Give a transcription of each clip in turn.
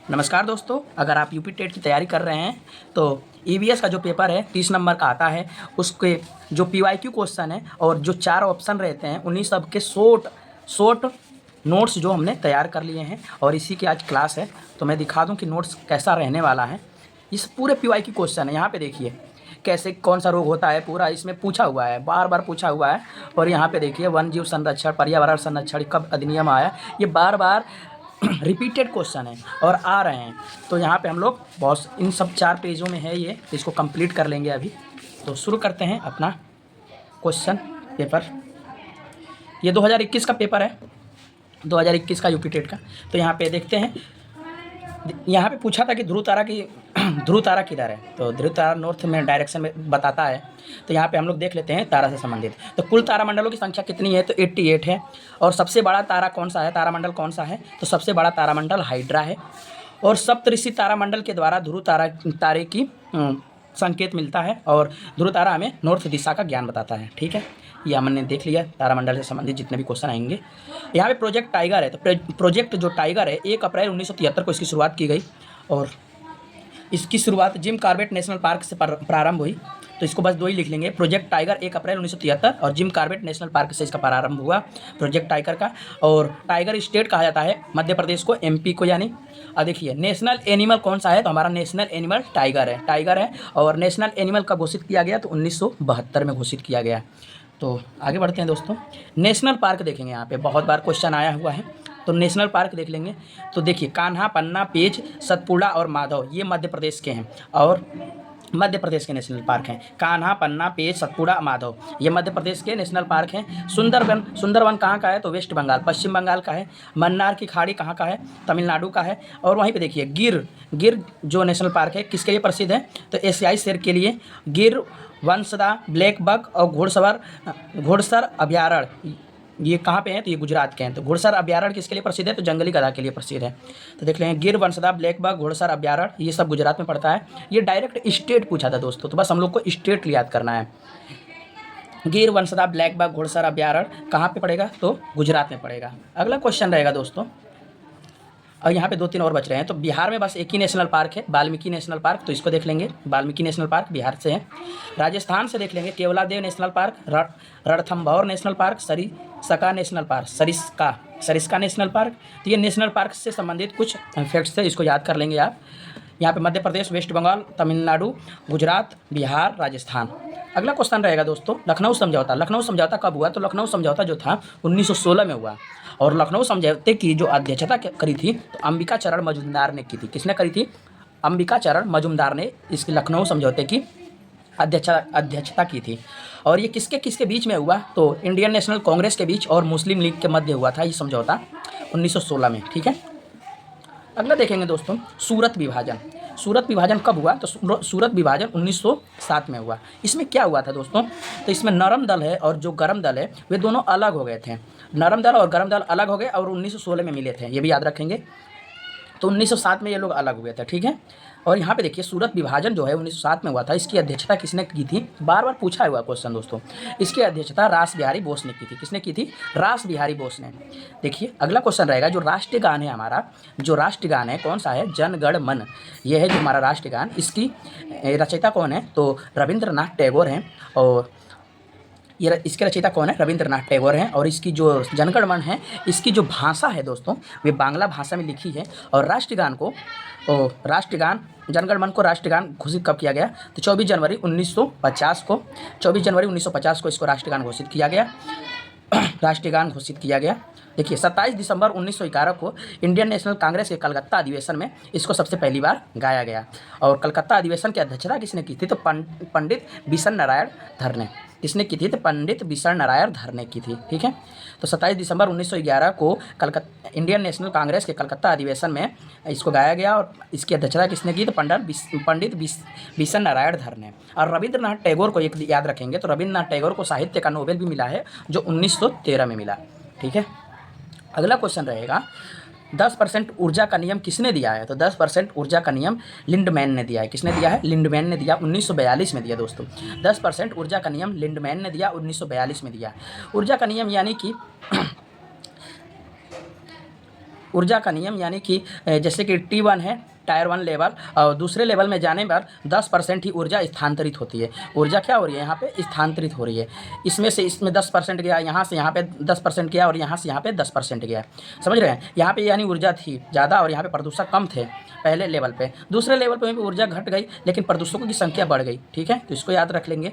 नमस्कार दोस्तों, अगर आप यूपी टेट की तैयारी कर रहे हैं तो ईवीएस का जो पेपर है 30 नंबर का आता है, उसके जो पीवाईक्यू क्वेश्चन है और जो 4 ऑप्शन रहते हैं उन्हीं सब के शॉर्ट शॉर्ट नोट्स जो हमने तैयार कर लिए हैं और इसी की आज क्लास है। तो मैं दिखा दूं कि नोट्स कैसा रहने वाला है। इस पूरे पीवाईक्यू क्वेश्चन है, यहाँ पे देखिए कैसे कौन सा रोग होता है, पूरा इसमें पूछा हुआ है, बार बार पूछा हुआ है। और यहाँ पे देखिए वन जीव संरक्षण, पर्यावरण संरक्षण कब अधिनियम आया, ये बार बार रिपीटेड क्वेश्चन है और आ रहे हैं। तो यहाँ पे हम लोग बहुत इन सब 4 पेजों में है ये, इसको कंप्लीट कर लेंगे अभी। तो शुरू करते हैं अपना क्वेश्चन पेपर। ये 2021 का पेपर है, 2021 का यूपी टेट का। तो यहाँ पे देखते हैं, यहाँ पे पूछा था कि ध्रुव तारा किधर है। तो ध्रुव तारा नॉर्थ में डायरेक्शन में बताता है। तो यहाँ पे हम लोग देख लेते हैं तारा से संबंधित। तो कुल तारामंडलों की संख्या कितनी है, तो 88 है। और सबसे बड़ा तारा कौन सा है, तारामंडल कौन सा है, तो सबसे बड़ा तारामंडल हाइड्रा है। और सप्तऋषि तारामंडल के द्वारा ध्रुव तारे की संकेत मिलता है और ध्रुव तारा हमें नॉर्थ दिशा का ज्ञान बताता है। ठीक है, ये हमने देख लिया तारामंडल से संबंधित जितने भी क्वेश्चन आएंगे। यहाँ पे प्रोजेक्ट टाइगर है, तो प्रोजेक्ट जो टाइगर है 1 अप्रैल 1973 को इसकी शुरुआत की गई और इसकी शुरुआत जिम कॉर्बेट नेशनल पार्क से प्रारंभ हुई। तो इसको बस 2 ही लिख लेंगे, प्रोजेक्ट टाइगर 1 अप्रैल 1973 और जिम कॉर्बेट नेशनल पार्क से इसका प्रारंभ हुआ प्रोजेक्ट टाइगर का। और टाइगर स्टेट कहा जाता है मध्य प्रदेश को, एमपी को यानी। और देखिए नेशनल एनिमल कौन सा है, तो हमारा नेशनल एनिमल टाइगर है। और नेशनल एनिमल कब घोषित किया गया, तो 1972 में घोषित किया गया। तो आगे बढ़ते हैं दोस्तों। नेशनल पार्क देखेंगे, यहाँ पे बहुत बार क्वेश्चन आया हुआ है, तो नेशनल पार्क देख लेंगे। तो देखिए कान्हा, पन्ना, पेंच, सतपुड़ा और माधव ये मध्य प्रदेश के हैं और मध्य प्रदेश के नेशनल पार्क हैं। कान्हा, पन्ना, पेंच, सतपुड़ा, माधव ये मध्य प्रदेश के नेशनल पार्क हैं। सुंदरवन कहाँ का है, तो वेस्ट बंगाल, पश्चिम बंगाल का है। मन्नार की खाड़ी कहाँ का है, तमिलनाडु का है। और वहीं पे देखिए गिर जो नेशनल पार्क है किसके लिए प्रसिद्ध है, तो एशियाई शेर के लिए। गिर, वंसदा, ब्लैक बक और घोड़सर अभयारण्य ये कहाँ पे हैं, तो ये गुजरात के हैं। तो घुड़सर अभयारण्य किसके लिए प्रसिद्ध है, तो जंगली गधा के लिए प्रसिद्ध है। तो देख लेंगे गिर, वंसदा, ब्लैक बक, घुड़सर अभयारण्य ये सब गुजरात में पड़ता है। ये डायरेक्ट स्टेट पूछा था दोस्तों, तो बस हम लोग को स्टेट याद करना है। गिर, वंसदा, ब्लैक बक, घुड़सर अभयारण्य कहाँ पे पड़ेगा, तो गुजरात में पड़ेगा। अगला क्वेश्चन रहेगा दोस्तों, और यहाँ पे 2-3 और बच रहे हैं। तो बिहार में बस एक ही नेशनल पार्क है, वाल्मीकि नेशनल पार्क, तो इसको देख लेंगे। वाल्मीकि नेशनल पार्क बिहार से है। राजस्थान से देख लेंगे Keoladeo national park, Ranthambore national park, Sariska national park, Sariska national park. तो ये नेशनल पार्क से संबंधित कुछ फैक्ट्स है, इसको याद कर लेंगे आप। यहाँ पे मध्य प्रदेश, वेस्ट बंगाल, तमिलनाडु, गुजरात, बिहार, राजस्थान। अगला क्वेश्चन रहेगा दोस्तों, लखनऊ समझौता। लखनऊ समझौता कब हुआ, तो लखनऊ समझौता जो था 1916 में हुआ। और लखनऊ समझौते की जो अध्यक्षता करी थी, तो अंबिका चरण मजूमदार ने की थी। किसने करी थी, अंबिका चरण मजूमदार ने इसकी लखनऊ समझौते की अध्यक्षता की थी। और ये किसके किसके बीच में हुआ, तो इंडियन नेशनल कांग्रेस के बीच और मुस्लिम लीग के मध्य हुआ था ये समझौता 1916 में। ठीक है, अगला देखेंगे दोस्तों, सूरत विभाजन। सूरत विभाजन कब हुआ, तो सूरत विभाजन 1907 में हुआ। इसमें क्या हुआ था दोस्तों, तो इसमें नरम दल है और जो गरम दल है वे दोनों अलग हो गए थे। नरम दल और गरम दल अलग हो गए और 1916 में मिले थे, ये भी याद रखेंगे। तो 1907 में ये लोग अलग हुए थे। ठीक है, और यहाँ पे देखिए सूरत विभाजन जो है 1907 में हुआ था। इसकी अध्यक्षता किसने की थी, बार बार पूछा हुआ क्वेश्चन दोस्तों। इसकी अध्यक्षता रास बिहारी बोस ने की थी। किसने की थी, रास बिहारी बोस ने। देखिए अगला क्वेश्चन रहेगा, जो राष्ट्रीय गान है हमारा, जो राष्ट्रीय गान है कौन सा है, जन गण मन। ये है जो हमारा राष्ट्रीय गान, इसकी रचयिता कौन है, तो रविंद्रनाथ टैगोर हैं। और ये इसके रचयिता कौन है, रविंद्रनाथ टैगोर हैं। और इसकी जो जनगण मन है, इसकी जो भाषा है दोस्तों वे बांग्ला भाषा में लिखी है। और राष्ट्रगान जनगण मन को राष्ट्रगान घोषित कब किया गया, तो 24 जनवरी 1950 को, 24 जनवरी 1950 को इसको राष्ट्रगान घोषित किया गया। राष्ट्रगान घोषित किया गया। देखिए 27 दिसंबर 1911 को इंडियन नेशनल कांग्रेस के कलकत्ता अधिवेशन में इसको सबसे पहली बार गाया गया। और कलकत्ता अधिवेशन की अध्यक्षता किसने की थी, तो पंडित बिशन नारायण धर ने। किसने की थी, तो पंडित बिशन नारायण धर ने की थी। ठीक है, तो 27 दिसंबर 1911 को इंडियन नेशनल कांग्रेस के कलकत्ता अधिवेशन में इसको गाया गया और इसकी अध्यक्षता किसने की, तो पंडित बिशन नारायण धर ने। और रविंद्रनाथ टैगोर को एक याद रखेंगे, तो रविंद्रनाथ टैगोर को साहित्य का नोबेल भी मिला है जो 1913 में मिला। ठीक है, अगला क्वेश्चन रहेगा, 10% ऊर्जा का नियम किसने दिया है, तो 10% ऊर्जा का नियम लिंडमैन ने दिया है। किसने दिया है, लिंडमैन ने दिया, 1942 में दिया दोस्तों। 10% ऊर्जा का नियम लिंडमैन ने दिया, 1942 में दिया। ऊर्जा का नियम यानी कि ऊर्जा का नियम यानी कि जैसे कि T1 है टायर 1 लेवल और दूसरे लेवल में जाने पर 10% ही ऊर्जा स्थानांतरित होती है। ऊर्जा क्या हो रही है यहाँ पे स्थानांतरित हो रही है। इसमें से इसमें 10% गया, यहाँ से यहाँ पे 10% गया और यहाँ से यहाँ पे 10% गया। समझ रहे हैं? यहाँ पे यानी ऊर्जा थी ज़्यादा और यहाँ पे प्रदूषक कम थे पहले लेवल पे। दूसरे लेवल पे भी ऊर्जा घट गई लेकिन प्रदूषकों की संख्या बढ़ गई। ठीक है, तो इसको याद रख लेंगे।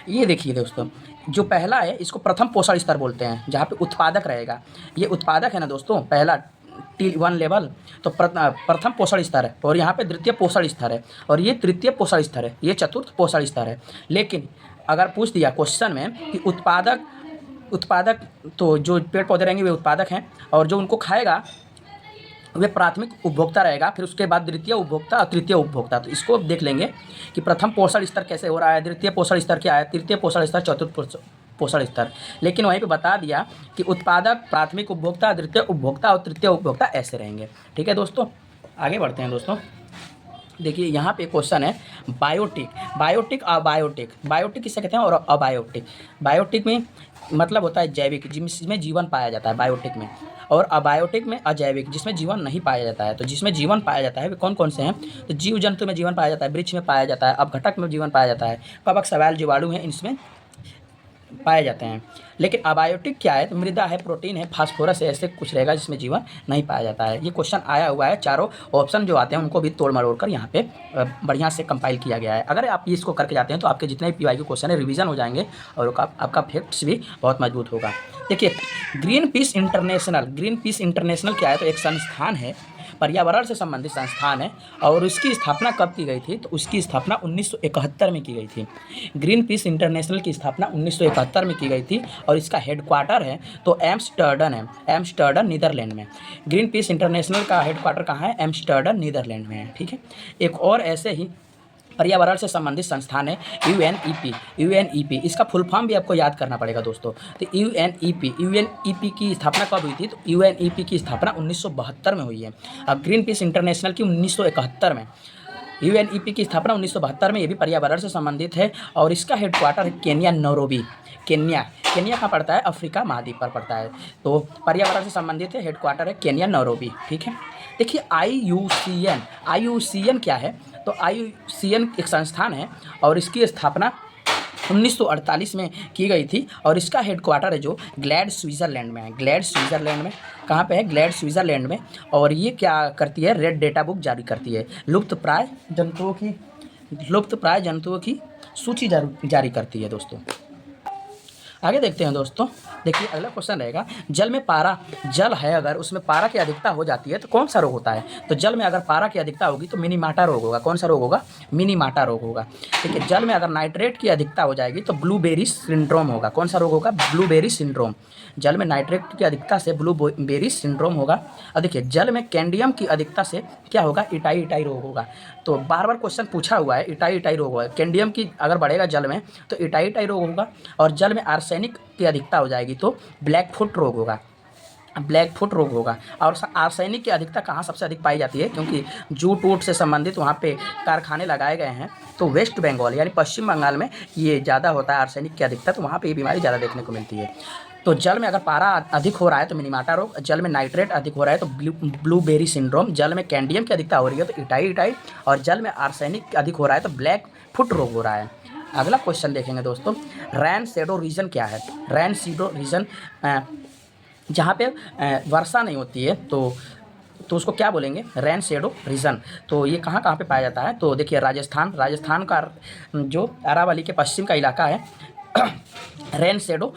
ये देखिए दोस्तों, जो पहला है इसको प्रथम पोषण स्तर बोलते हैं, जहाँ पे उत्पादक रहेगा। ये उत्पादक है ना दोस्तों, पहला T1 लेवल तो प्रथम पोषण स्तर है और यहाँ पे द्वितीय पोषण स्तर है और ये तृतीय पोषण स्तर है, ये चतुर्थ पोषण स्तर है। लेकिन अगर पूछ दिया क्वेश्चन में कि उत्पादक तो जो पेड़ पौधे रहेंगे वे उत्पादक हैं और जो उनको खाएगा वे प्राथमिक उपभोक्ता रहेगा, फिर उसके बाद द्वितीय उपभोक्ता और तृतीय उपभोक्ता। तो इसको देख लेंगे कि प्रथम पोषण स्तर कैसे हो रहा है, द्वितीय पोषण स्तर क्या है, तृतीय पोषण स्तर, चतुर्थ पोषण स्तर। लेकिन वहीं पे बता दिया कि उत्पादक, प्राथमिक उपभोक्ता, द्वितीय उपभोक्ता और तृतीय उपभोक्ता ऐसे रहेंगे। ठीक है दोस्तों, आगे बढ़ते हैं दोस्तों। देखिए यहाँ पे क्वेश्चन है बायोटिक अबायोटिक किसे कहते हैं और अबायोटिक। बायोटिक में मतलब होता है जैविक, जिसमें जीवन पाया जाता है बायोटिक में, और अबायोटिक में अजैविक, जिसमें जीवन नहीं पाया जाता है। तो जिसमें जीवन पाया जाता है वे कौन कौन से हैं? तो जीव जंतु में जीवन पाया जाता है, वृक्ष में पाया जाता है, अपघटक में जीवन पाया जाता है, कवक, शैवाल, जीवाणु हैं, इनमें पाए जाते हैं। लेकिन अबायोटिक क्या है? तो मृदा है, प्रोटीन है, फास्फोरस है, ऐसे कुछ रहेगा जिसमें जीवन नहीं पाया जाता है। ये क्वेश्चन आया हुआ है, चारों ऑप्शन जो आते हैं उनको भी तोड़ मरोड़ कर यहाँ पे बढ़िया से कंपाइल किया गया है। अगर आप इसको करके जाते हैं तो आपके जितने भी PYQ क्वेश्चन है रिवीजन हो जाएंगे और आपका फैक्ट्स भी बहुत मजबूत होगा। देखिए ग्रीन पीस इंटरनेशनल क्या है? तो एक संस्थान है, पर्यावरण से संबंधित संस्थान है और उसकी स्थापना कब की गई थी? तो उसकी स्थापना 1971 में की गई थी। ग्रीन पीस इंटरनेशनल की स्थापना 1971 में की गई थी और इसका हेडक्वार्टर है तो एम्स्टर्डम है, एम्स्टर्डम नीदरलैंड में। ग्रीन पीस इंटरनेशनल का हेडक्वार्टर कहाँ है? एम्स्टर्डम नीदरलैंड में है। ठीक है, एक और ऐसे ही पर्यावरण से संबंधित संस्थान है UNEP। इसका फुल फॉर्म भी आपको याद करना पड़ेगा दोस्तों। तो UNEP की स्थापना कब हुई थी? तो UNEP की स्थापना 1972 में हुई है। अब ग्रीन पीस इंटरनेशनल की 1971 में। UNEP की स्थापना 1972 में, ये भी पर्यावरण से संबंधित है और इसका हेडक्वार्टर है केन्या, नैरोबी। केन्या कहाँ पड़ता है? अफ्रीका महाद्वीप पर पड़ता है। तो पर्यावरण से संबंधित है, हेडक्वार्टर है केन्या, नैरोबी। ठीक है, देखिए IUCN क्या है? तो IUCN एक संस्थान है और इसकी स्थापना 1948 में की गई थी और इसका हेडक्वार्टर है जो ग्लैड, स्विट्ज़रलैंड में है। ग्लैड, स्विट्ज़रलैंड में कहाँ पे है? ग्लैड, स्विट्ज़रलैंड में। और ये क्या करती है? रेड डेटा बुक जारी करती है, लुप्तप्राय जंतुओं की सूची जारी करती है दोस्तों। आगे देखते हैं दोस्तों। देखिए अगला क्वेश्चन रहेगा, जल में पारा, जल है अगर उसमें पारा की अधिकता हो जाती है तो कौन सा रोग होता है? तो जल में अगर पारा की अधिकता होगी तो मिनीमाटा रोग होगा। कौन सा रोग होगा? मिनीमाटा रोग होगा। ठीक है, जल में अगर नाइट्रेट की अधिकता हो जाएगी तो ब्लूबेरी सिंड्रोम होगा। कौन सा रोग होगा? Blueberry syndrome. जल में नाइट्रेट की अधिकता से ब्लूबेरी सिंड्रोम होगा। और देखिए जल में कैंडियम की अधिकता से क्या होगा? इटाई रोग होगा। तो बार बार क्वेश्चन पूछा हुआ है, इटाई रोग होगा। कैंडियम की अगर बढ़ेगा जल में तो इटाई रोग होगा और जल में आर्सेनिक की अधिकता हो जाएगी तो ब्लैकफुट रोग होगा। और आर्सेनिक की अधिकता कहाँ सबसे अधिक पाई जाती है? क्योंकि जूट ऊट से संबंधित वहाँ पे कारखाने लगाए गए हैं तो वेस्ट बंगाल यानी पश्चिम बंगाल में ये ज़्यादा होता है आर्सेनिक की अधिकता, तो वहाँ पे ये बीमारी ज़्यादा देखने को मिलती है। तो जल में अगर पारा अधिक हो रहा है तो मिनीमाटा रोग, जल में नाइट्रेट अधिक हो रहा है तो ब्लूबेरी सिंड्रोम, जल में कैंडियम की अधिकता हो रही है तो इटाई और जल में आर्सेनिक अधिक हो रहा है तो ब्लैक फुट रोग हो रहा है। अगला क्वेश्चन देखेंगे दोस्तों, रेन शेडो रीजन क्या है? रेन शेडो रीजन जहाँ पे वर्षा नहीं होती है तो उसको क्या बोलेंगे? Rain shadow reason. तो ये कहाँ पे पाया जाता है? तो देखिए राजस्थान का जो अरावली के पश्चिम का इलाका है रेन शेडो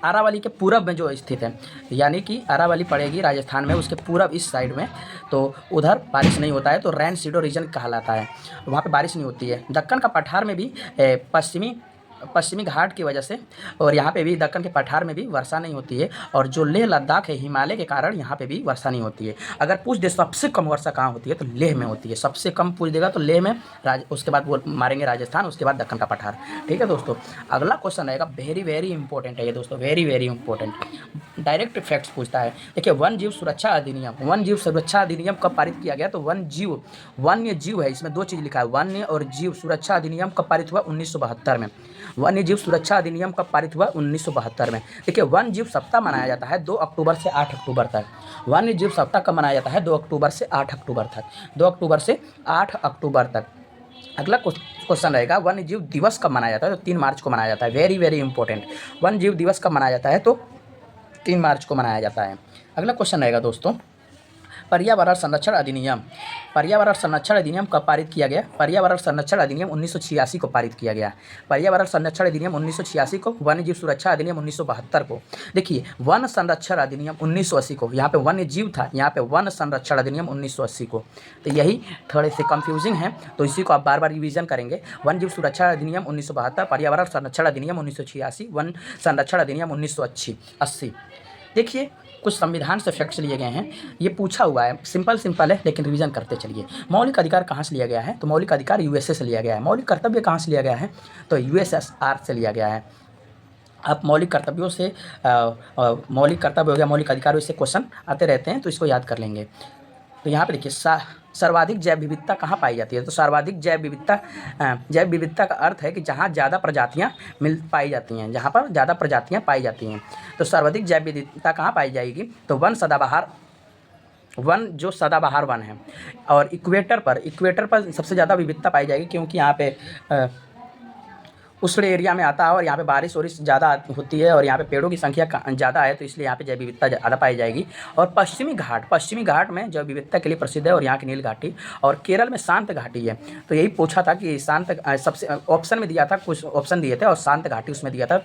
अरावली के पूरब में जो स्थित है, यानी कि अरावली पड़ेगी राजस्थान में, उसके पूरब इस साइड में, तो उधर बारिश नहीं होता है तो रेन शेडो रीजन कहलाता है। वहाँ पे बारिश नहीं होती है। दक्कन का पठार में भी पश्चिमी घाट की वजह से और यहाँ पे भी दक्कन के पठार में भी वर्षा नहीं होती है और जो लेह लद्दाख है हिमालय के कारण यहाँ पे भी वर्षा नहीं होती है। अगर पूछ दे सबसे कम वर्षा कहाँ होती है तो लेह में होती है। सबसे कम पूछ देगा तो लेह में, उसके बाद वो मारेंगे राजस्थान, उसके बाद दक्कन का पठार। ठीक है दोस्तों, अगला क्वेश्चन रहेगा वेरी इंपॉर्टेंट है ये दोस्तों, वेरी इंपॉर्टेंट। डायरेक्ट फैक्ट्स पूछता है। देखिए वन्य जीव सुरक्षा अधिनियम कब पारित किया गया? तो वन्य जीव है, इसमें दो चीज़ लिखा है, वन्य और जीव सुरक्षा अधिनियम कब पारित हुआ? 1972 में। वन्य जीव सुरक्षा अधिनियम कब पारित हुआ? 1972 में। देखिए, वन्य जीव सप्ताह मनाया जाता है 2 अक्टूबर से 8 अक्टूबर तक। वन्य जीव सप्ताह कब मनाया जाता है? 2 अक्टूबर से 8 अक्टूबर तक। 2 अक्टूबर से 8 अक्टूबर तक। अगला क्वेश्चन रहेगा, वन्य जीव दिवस कब मनाया जाता है? तो 3 मार्च को मनाया जाता है। Very very important. वन्य जीव दिवस कब मनाया जाता है? तो 3 मार्च को मनाया जाता है। अगला क्वेश्चन रहेगा दोस्तों, पर्यावरण संरक्षण अधिनियम। पर्यावरण संरक्षण अधिनियम कब पारित किया गया? पर्यावरण संरक्षण अधिनियम 1986 को पारित किया गया। पर्यावरण संरक्षण अधिनियम 1986 को, वन्य जीव सुरक्षा अधिनियम 1972 को। देखिए, वन संरक्षण अधिनियम 1980 को, यहाँ पे वन्य जीव था, यहाँ पे वन संरक्षण अधिनियम 1980 को। तो यही थोड़े से कंफ्यूजिंग हैं, तो इसी को आप बार बार रिवीजन करेंगे। वन्य जीव सुरक्षा अधिनियम 1972, पर्यावरण संरक्षण अधिनियम 1986, वन संरक्षण अधिनियम 1980। देखिए, कुछ संविधान से फैक्ट्स लिए गए हैं, ये पूछा हुआ है, सिंपल है, लेकिन रिवीजन करते चलिए। मौलिक अधिकार कहाँ से लिया गया है? तो मौलिक अधिकार यूएसए से लिया गया है। मौलिक कर्तव्य कहाँ से लिया गया है? तो यूएसएसआर से लिया गया है। अब मौलिक कर्तव्यों से मौलिक कर्तव्य हो गया, मौलिक अधिकारों से क्वेश्चन आते रहते हैं, तो इसको याद कर लेंगे। तो यहाँ पे देखिए, सर्वाधिक जैव विविधता कहाँ पाई जाती है? तो सर्वाधिक जैव विविधता का अर्थ है कि जहाँ ज़्यादा प्रजातियाँ पाई जाती हैं, जहाँ पर ज़्यादा प्रजातियाँ पाई जाती हैं। तो सर्वाधिक जैव विविधता कहाँ पाई जाएगी? तो वन जो सदाबहार वन है, और इक्वेटर पर सबसे ज़्यादा विविधता पाई जाएगी, क्योंकि यहाँ पे उष्ण एरिया में आता है और यहाँ पे बारिश ज़्यादा होती है और यहाँ पे पेड़ों की संख्या ज़्यादा है, तो इसलिए यहाँ पे जैव विविधता ज़्यादा पाई जाएगी। और पश्चिमी घाट में जैव विविधता के लिए प्रसिद्ध है, और यहाँ की नील घाटी, और केरल में शांत घाटी है। तो यही पूछा था कि शांत, सबसे ऑप्शन में दिया था, कुछ ऑप्शन दिए थे और शांत घाटी उसमें दिया था,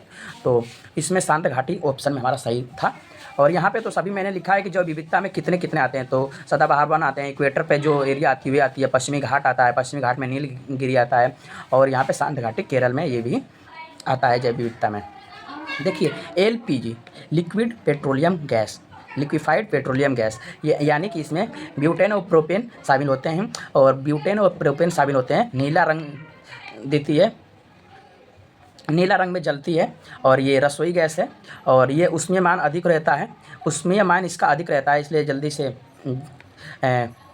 तो इसमें शांत घाटी ऑप्शन में हमारा सही था। और यहाँ पे तो सभी मैंने लिखा है कि जो विविधता में कितने कितने आते हैं, तो सदाबहार वन आते हैं, इक्वेटर पे जो एरिया आती है, पश्चिमी घाट आता है, पश्चिमी घाट में नीलगिरी आता है, और यहाँ पे शांत घाटी केरल में ये भी आता है जैव विविधता में। देखिए, LPG, liquid petroleum gas, liquefied petroleum gas, ये यानी कि इसमें ब्यूटेन और प्रोपेन शामिल होते हैं, और ब्यूटेन और प्रोपेन शामिल होते हैं, नीला रंग देती है, नीला रंग में जलती है, और ये रसोई गैस है, और ये उष्मीयमान अधिक रहता है, उष्मीयमान इसका अधिक रहता है, इसलिए जल्दी से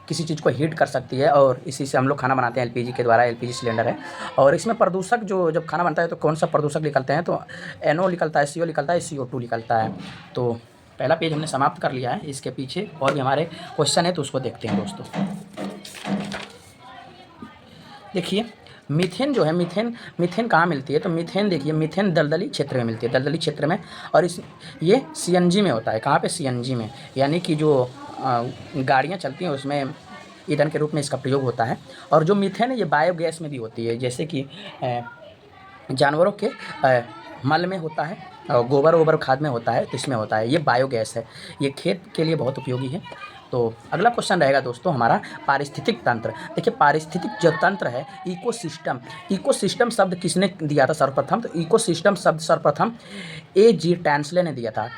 किसी चीज़ को हीट कर सकती है, और इसी से हम लोग खाना बनाते हैं एलपीजी के द्वारा। एलपीजी सिलेंडर है, और इसमें प्रदूषक जो जब खाना बनता है तो कौन सा प्रदूषक निकलते हैं? तो NO निकलता है, CO निकलता है, CO2 निकलता है। तो पहला पेज हमने समाप्त कर लिया है, इसके पीछे और भी हमारे क्वेश्चन है, तो उसको देखते हैं दोस्तों। देखिए, मीथेन जो है, मीथेन कहाँ मिलती है? तो मीथेन देखिए, मीथेन दलदली क्षेत्र में मिलती है, दलदली क्षेत्र में, और ये CNG में होता है। कहाँ पे? CNG में, यानी कि जो गाड़ियाँ चलती हैं उसमें ईंधन के रूप में इसका प्रयोग होता है। और जो मीथेन है ये बायोगैस में भी होती है, जैसे कि जानवरों के मल में होता है, और गोबर खाद में होता है, तो इसमें होता है, ये बायोगैस है, ये खेत के लिए बहुत उपयोगी है। तो अगला क्वेश्चन रहेगा दोस्तों हमारा, पारिस्थितिक तंत्र। देखिए, पारिस्थितिक जो तंत्र है, इकोसिस्टम शब्द किसने दिया था सर्वप्रथम? तो इकोसिस्टम शब्द सर्वप्रथम A.G. टैंसले ने दिया था।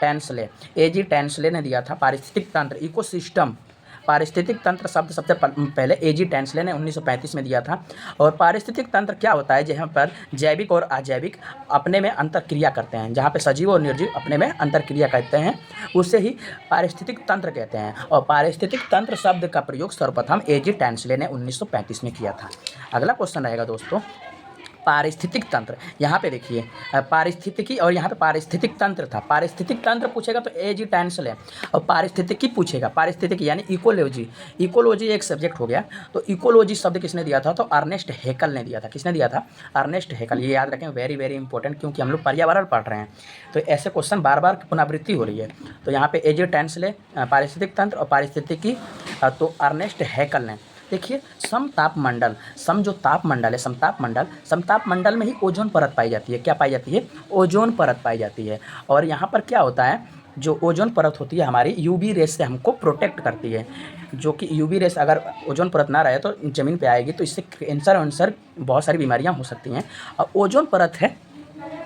A.G. टैंसले ने दिया था। पारिस्थितिक तंत्र, इकोसिस्टम, पारिस्थितिक तंत्र शब्द सबसे पहले A.G. टैंसले ने 1935 में दिया था। और पारिस्थितिक तंत्र क्या होता है? जहाँ पर जैविक और अजैविक अपने में अंतरक्रिया करते हैं, जहाँ पे सजीव और निर्जीव अपने में अंतरक्रिया करते हैं, उसे ही पारिस्थितिक तंत्र कहते हैं। और पारिस्थितिक तंत्र शब्द का प्रयोग सर्वप्रथम A.G. टैंसले ने 1935 में किया था। अगला क्वेश्चन रहेगा दोस्तों, पारिस्थितिक तंत्र। यहाँ पे देखिए, पारिस्थितिकी और यहाँ पे पारिस्थितिक तंत्र था। पारिस्थितिक तंत्र पूछेगा तो A.G. टैंसले, और पारिस्थितिकी पूछेगा, पारिस्थितिकी यानी इकोलॉजी एक सब्जेक्ट हो गया। तो इकोलॉजी शब्द किसने दिया था? तो अर्नेस्ट हैकल ने दिया था। किसने दिया था? अर्नेस्ट हैकल। ये याद रखें, वेरी वेरी इंपॉर्टेंट, क्योंकि हम लोग पर्यावरण पढ़ रहे हैं, तो ऐसे क्वेश्चन बार बार पुनरावृत्ति हो रही है। तो यहाँ पे A.G. टैंसले पारिस्थितिक तंत्र, और पारिस्थितिकी तो अर्नेस्ट हैकल ने। देखिए, समतापमंडल, जो तापमंडल है, समतापमंडल में ही ओजोन परत पाई जाती है। क्या पाई जाती है? ओजोन परत पाई जाती है। और यहाँ पर क्या होता है, जो ओजोन परत होती है हमारी UV रेस से हमको प्रोटेक्ट करती है, जो कि UV रेस अगर ओजोन परत ना रहे तो ज़मीन पे आएगी, तो इससे कैंसर बहुत सारी बीमारियाँ हो सकती हैं। और ओजोन परत है,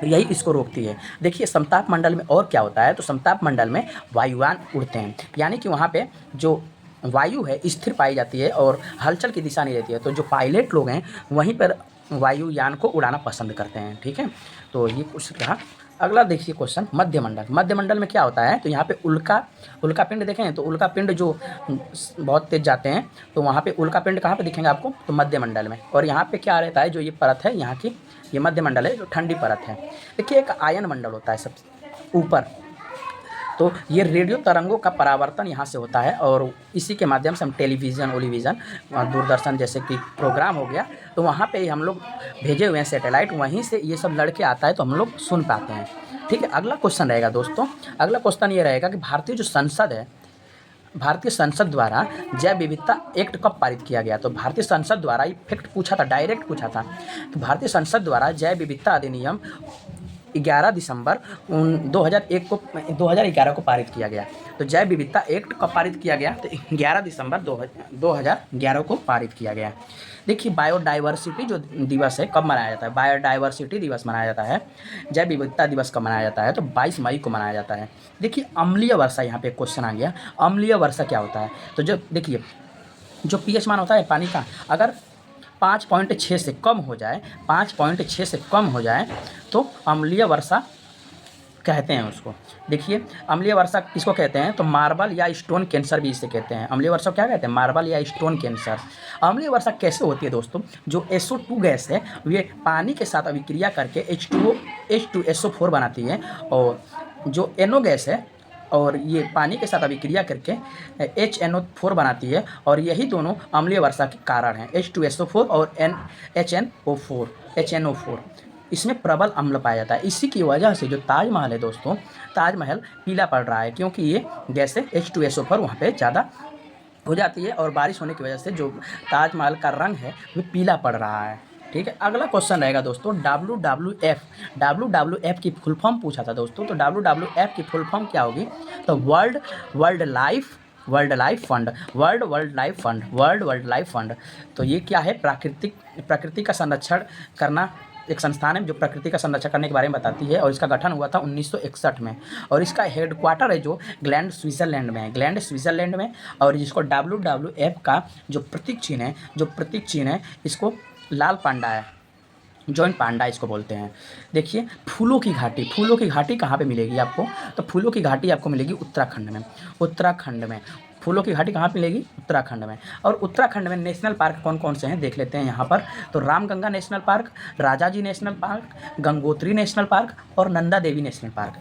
यही इसको रोकती है। देखिए, समताप मंडल में और क्या होता है? तो समताप मंडल में वायुयान उड़ते हैं, यानी कि वहाँ पे जो वायु है स्थिर पाई जाती है और हलचल की दिशा नहीं रहती है। तो जो पायलट लोग हैं वहीं पर वायुयान को उड़ाना पसंद करते हैं। ठीक है, तो ये कुछ रहा। अगला देखिए क्वेश्चन, मध्यमंडल। मध्यमंडल में क्या होता है, तो यहाँ पे उल्का पिंड देखें तो उल्का पिंड जो बहुत तेज जाते हैं, तो वहाँ पे उल्का पिंड कहाँ पे दिखेंगे आपको, तो मध्यमंडल में। और यहाँ पे क्या रहता है, जो ये परत है यहाँ की, ये मध्यमंडल है, जो ठंडी परत है। देखिए एक आयन मंडल होता है सबसे ऊपर, तो ये रेडियो तरंगों का परावर्तन यहाँ से होता है, और इसी के माध्यम से हम टेलीविज़न, ओलीविज़न, दूरदर्शन जैसे कि प्रोग्राम हो गया, तो वहाँ पे हम लोग भेजे हुए हैं सैटेलाइट, वहीं से ये सब लड़के आता है तो हम लोग सुन पाते हैं। ठीक है, अगला क्वेश्चन रहेगा दोस्तों, अगला क्वेश्चन ये रहेगा कि भारतीय जो संसद है, भारतीय संसद द्वारा जैव विविधता एक्ट कब पारित किया गया। तो भारतीय संसद द्वारा ये फैक्ट पूछा था, डायरेक्ट पूछा था। तो भारतीय संसद द्वारा जैव विविधता अधिनियम 11 दिसंबर 2011 को पारित किया गया। तो जैव विविधता एक्ट कब पारित किया गया, तो 11 दिसंबर 2011 को पारित किया गया। देखिए बायोडाइवर्सिटी जो दिवस है कब मनाया जाता है, बायोडाइवर्सिटी दिवस मनाया जाता है, जैव विविधता दिवस कब मनाया जाता है, तो 22 मई को मनाया जाता है। देखिए अम्लीय वर्षा, यहाँ पे क्वेश्चन आ गया, अम्लीय वर्षा क्या होता है। तो जो देखिए जो पीएच मान होता है पानी का, अगर 5.6 से कम हो जाए, 5.6 से कम हो जाए तो अम्लीय वर्षा कहते हैं उसको। देखिए अम्लीय वर्षा किसको कहते हैं, तो मार्बल या स्टोन कैंसर भी इसे कहते हैं। अम्लीय वर्षा क्या कहते हैं, मार्बल या स्टोन कैंसर। अम्लीय वर्षा कैसे होती है दोस्तों, जो SO2 गैस है ये पानी के साथ अभिक्रिया करके H2SO4 बनाती है, और जो NO गैस है और ये पानी के साथ अभिक्रिया करके HNO4 बनाती है, और यही दोनों अम्लीय वर्षा के कारण हैं, H2SO4 और HNO4। इसमें प्रबल अम्ल पाया जाता है। इसी की वजह से जो ताजमहल है दोस्तों, ताजमहल पीला पड़ रहा है, क्योंकि ये गैसें H2SO4 वहाँ पे ज़्यादा हो जाती है, और बारिश होने की वजह से जो ताजमहल का रंग है वो पीला पड़ रहा है। ठीक है, अगला क्वेश्चन रहेगा दोस्तों, WWF की फुल फॉर्म पूछा था दोस्तों। तो WWF की फुल फॉर्म क्या होगी, तो वर्ल्ड लाइफ फंड। तो ये क्या है, प्रकृति का संरक्षण करना एक संस्थान है जो प्रकृति का संरक्षण करने के बारे में बताती है, और इसका गठन हुआ था 1961 में, और इसका हेडक्वार्टर है जो ग्लैंड स्विट्ज़रलैंड में है, और जिसको WWF का जो प्रतीक चिन्ह है इसको लाल पांडा है, जॉइंट पांडा इसको बोलते हैं। देखिए फूलों की घाटी कहाँ पे मिलेगी आपको, तो फूलों की घाटी आपको मिलेगी उत्तराखंड में। फूलों की घाटी कहाँ पे मिलेगी, उत्तराखंड में। और उत्तराखंड में नेशनल पार्क कौन कौन से हैं देख लेते हैं यहाँ पर। तो Ramganga national park, Rajaji national park, Gangotri national park और नंदा देवी नेशनल पार्क।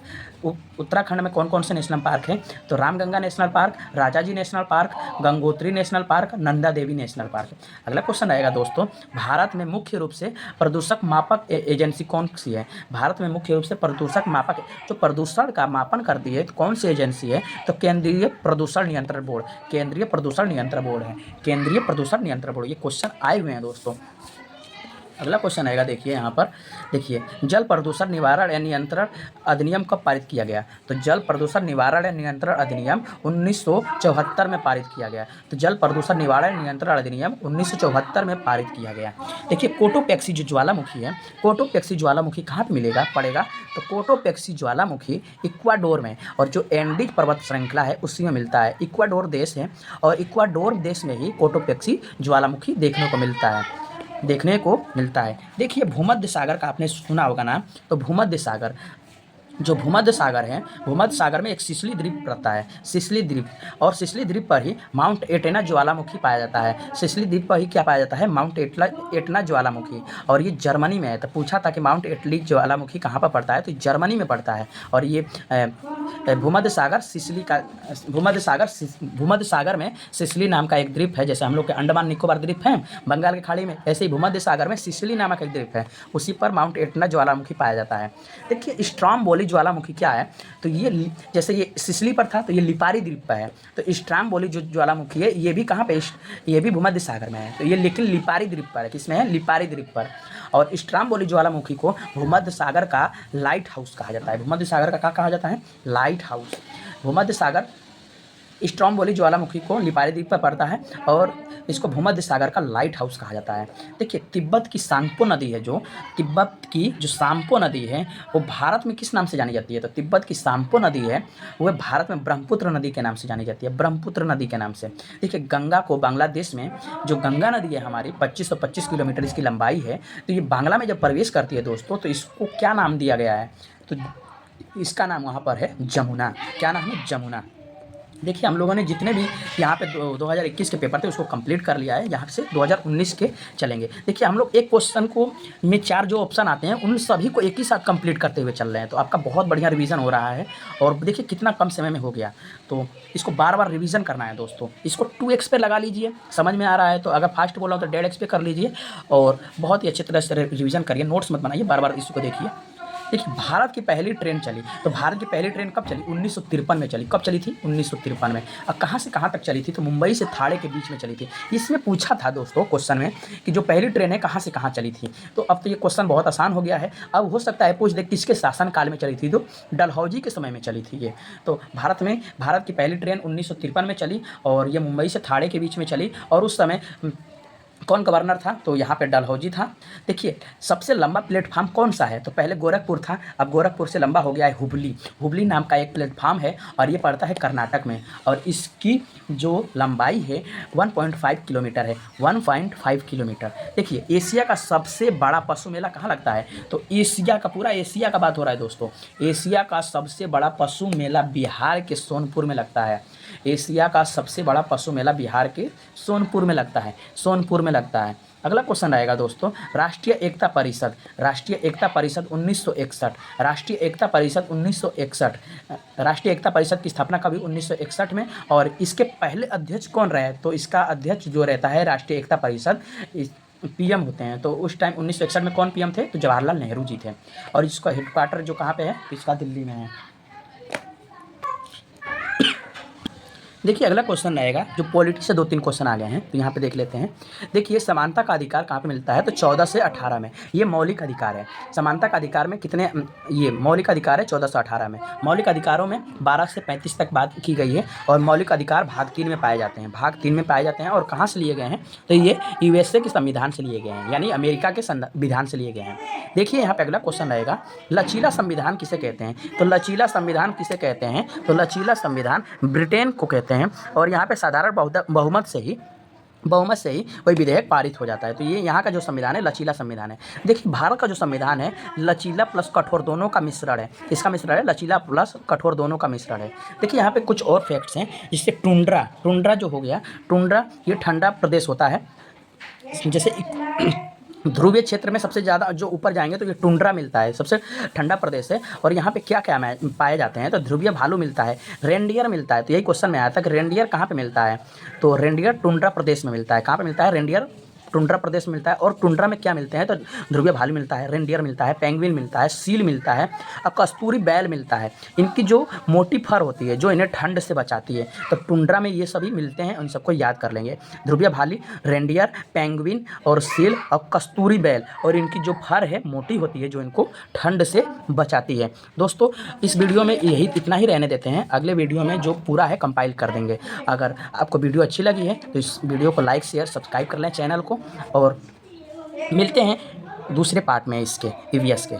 उत्तराखंड में कौन कौन से नेशनल पार्क हैं, तो Ramganga national park, Rajaji national park, Gangotri national park, Nanda Devi national park. अगला क्वेश्चन आएगा दोस्तों, भारत में मुख्य रूप से प्रदूषक मापक एजेंसी कौन सी है। भारत में मुख्य रूप से प्रदूषक मापक जो प्रदूषण का मापन करती है, तो कौन सी एजेंसी है, तो केंद्रीय प्रदूषण नियंत्रण बोर्ड है। केंद्रीय प्रदूषण नियंत्रण बोर्ड, ये क्वेश्चन आए हुए हैं दोस्तों। अगला क्वेश्चन आएगा, देखिए यहाँ पर, देखिए जल प्रदूषण निवारण या नियंत्रण अधिनियम कब पारित किया गया। तो जल प्रदूषण निवारण या नियंत्रण अधिनियम 1974 में पारित किया गया। तो जल प्रदूषण निवारण नियंत्रण अधिनियम 1974 में पारित किया गया। देखिए कोटोपैक्सी जो ज्वालामुखी है, कोटोपैक्सी ज्वालामुखी कहाँ पर पड़ेगा, तो कोटोपैक्सी ज्वालामुखी इक्वाडोर में, और जो एंडीज पर्वत श्रृंखला है उसी में मिलता है। इक्वाडोर देश है, और इक्वाडोर देश में ही कोटोपैक्सी ज्वालामुखी देखने को मिलता है। देखिए भूमध्य सागर का आपने सुना होगा ना, तो भूमध्य सागर है, भूमध्य सागर में एक सिसिली द्वीप रहता है, और सिसिली द्वीप पर ही माउंट एटना ज्वालामुखी पाया जाता है। सिसिली द्वीप पर ही क्या पाया जाता है, माउंट एटना ज्वालामुखी, और ये जर्मनी में है। तो पूछा था कि माउंट एटली ज्वालामुखी कहाँ पर पड़ता है, तो जर्मनी में पड़ता है। और ये भूमध्य सागर में सिसिली नाम का एक द्वीप है, जैसे हम लोग के अंडमान निकोबार द्वीप हैं बंगाल की खाड़ी में, ऐसे ही भूमध्य सागर में सिसिली नामक एक द्वीप है, उसी पर माउंट एटना ज्वालामुखी पाया जाता है। देखिए स्ट्रोम्बोली ज्वालामुखी क्या है, तो ये जैसे ये सिसिली पर था तो ये लिपारी द्वीप पर है। तो स्ट्रोम्बोली जो ज्वालामुखी है ये भी कहाँ पे, ये भी भूमध्य सागर में है। तो ये लेकिन लिपारी द्वीप पर है, किसमें है, लिपारी द्वीप पर। और स्ट्रोम्बोली ज्वालामुखी को भूमध्य सागर का लाइट हाउस कहा जाता है। भूमध्य सागर का क्या कहा जाता है, लाइट हाउस। भूमध्य सागर स्ट्रोम्बोली ज्वालामुखी को लिपारी द्वीप पर पड़ता है, और इसको भूमध्य सागर का लाइट हाउस कहा जाता है। देखिए तिब्बत की सांगपो नदी है, जो सांगपो नदी है वो भारत में किस नाम से जानी जाती है, तो तिब्बत की सांगपो नदी है वो भारत में ब्रह्मपुत्र नदी के नाम से जानी जाती है, ब्रह्मपुत्र नदी के नाम से। देखिए गंगा को बांग्लादेश में, जो गंगा नदी है हमारी 2525 किलोमीटर इसकी लंबाई है, तो ये बांग्ला में जब प्रवेश करती है दोस्तों, तो इसको क्या नाम दिया गया है, तो इसका नाम वहाँ पर है जमुना। क्या नाम है? जमुना। देखिए हम लोगों ने जितने भी यहाँ पे 2021 के पेपर थे उसको कंप्लीट कर लिया है। यहाँ से 2019 के चलेंगे। देखिए हम लोग एक क्वेश्चन को में 4 जो ऑप्शन आते हैं उन सभी को एक ही साथ कंप्लीट करते हुए चल रहे हैं, तो आपका बहुत बढ़िया रिवीजन हो रहा है। और देखिए कितना कम समय में हो गया, तो इसको बार बार रिवीजन करना है दोस्तों। इसको 2x पे लगा लीजिए, समझ में आ रहा है तो। अगर फास्ट बोला हो तो 1.5x पे कर लीजिए और बहुत ही अच्छी तरह से रिवीजन करिए, नोट्स मत बनाइए, बार बार इसको देखिए। देखिए भारत की पहली ट्रेन चली, तो भारत की पहली ट्रेन कब चली? 1953 में चली। कब चली थी? 1953 में। और कहाँ से कहाँ तक चली थी? तो मुंबई से थाड़े के बीच में चली थी। इसमें पूछा था दोस्तों क्वेश्चन में कि जो पहली ट्रेन है कहाँ से कहाँ चली थी। तो अब तो ये क्वेश्चन बहुत आसान हो गया है। अब हो सकता है पूछ दे किसके शासनकाल में चली थी, तो डलहौजी के समय में चली थी ये। तो भारत की पहली ट्रेन 1953 में चली और ये मुंबई से थाड़े के बीच में चली। और उस समय कौन गवर्नर था? तो यहाँ पे डलहौजी था। देखिए सबसे लंबा प्लेटफार्म कौन सा है? तो पहले गोरखपुर था, अब गोरखपुर से लंबा हो गया है हुबली। हुबली नाम का एक प्लेटफार्म है और ये पड़ता है कर्नाटक में, और इसकी जो लंबाई है 1.5 किलोमीटर है। 1.5 किलोमीटर। देखिए एशिया का सबसे बड़ा पशु मेला कहाँ लगता है? तो एशिया का, पूरा एशिया का बात हो रहा है दोस्तों। एशिया का सबसे बड़ा पशु मेला बिहार के सोनपुर में लगता है। एशिया का सबसे बड़ा पशु मेला बिहार के सोनपुर में लगता है, सोनपुर में लगता है। अगला क्वेश्चन रहेगा दोस्तों, राष्ट्रीय एकता परिषद। राष्ट्रीय एकता परिषद 1961। राष्ट्रीय एकता परिषद 1961। राष्ट्रीय एकता परिषद की स्थापना कभी? 1961 में। और इसके पहले अध्यक्ष कौन रहे? तो इसका अध्यक्ष जो रहता है राष्ट्रीय एकता परिषद, पीएम होते हैं। तो उस टाइम 1961 में कौन पीएम थे? तो जवाहरलाल नेहरू जी थे। और इसका हेडक्वार्टर जो कहाँ पे है? इसका दिल्ली में है। देखिए अगला क्वेश्चन रहेगा, जो पॉलिटी से 2-3 क्वेश्चन आ गए हैं तो यहाँ पे देख लेते हैं। देखिए समानता का अधिकार कहाँ पे मिलता है? तो 14 से 18 में। ये मौलिक अधिकार है। समानता का अधिकार में कितने, ये मौलिक अधिकार है 14 से 18 में। मौलिक अधिकारों में 12 से 35 तक बात की गई है और मौलिक अधिकार भाग 3 में पाए जाते हैं। भाग 3 में पाए जाते हैं और कहाँ से लिए गए हैं? तो ये यूएसए के संविधान से लिए गए हैं, यानी अमेरिका के संविधान से लिए गए हैं। देखिए यहाँ पे अगला क्वेश्चन रहेगा, लचीला संविधान किसे कहते हैं? तो लचीला संविधान किसे कहते हैं? तो लचीला संविधान ब्रिटेन को कहते हैं। और यहाँ पे साधारण बहुमत से ही कोई विधेयक पारित हो जाता है। तो ये यहाँ का जो संविधान है लचीला संविधान है। देखिए भारत का जो संविधान है लचीला प्लस कठोर दोनों का मिश्रण है। इसका मिश्रण है, लचीला प्लस कठोर दोनों का मिश्रण है। देखिए यहाँ पे कुछ और फैक्ट्स हैं, जिससे टुंड्रा जो हो गया, टुंड्रा ये ठंडा प्रदेश होता है। जैसे ध्रुवीय क्षेत्र में सबसे ज़्यादा जो ऊपर जाएंगे तो ये टुंड्रा मिलता है, सबसे ठंडा प्रदेश है। और यहाँ पे क्या क्या पाए जाते हैं? तो ध्रुवीय भालू मिलता है, रेंडियर मिलता है। तो यही क्वेश्चन में आया था कि रेंडियर कहाँ पे मिलता है? तो रेंडियर टुंड्रा प्रदेश में मिलता है। कहाँ पे मिलता है? रेंडियर टुंड्रा प्रदेश में मिलता है। और टुंड्रा में क्या मिलते हैं? तो ध्रुवीय भालू मिलता है, रेंडियर मिलता है, पेंगुइन मिलता है, सील मिलता है और कस्तूरी बैल मिलता है। इनकी जो मोटी फर होती है जो इन्हें ठंड से बचाती है, तो टुंड्रा में ये सभी मिलते हैं। उन सबको याद कर लेंगे, ध्रुवीय भालू, रेंडियर, पेंगुइन और सील और कस्तूरी बैल। और इनकी जो फर है मोटी होती है जो इनको ठंड से बचाती है। दोस्तों इस वीडियो में यही इतना ही रहने देते हैं, अगले वीडियो में जो पूरा है कंपाइल कर देंगे। अगर आपको वीडियो अच्छी लगी है तो इस वीडियो को लाइक शेयर सब्सक्राइब कर लें चैनल को, और मिलते हैं दूसरे पार्ट में इसके ईवीएस के।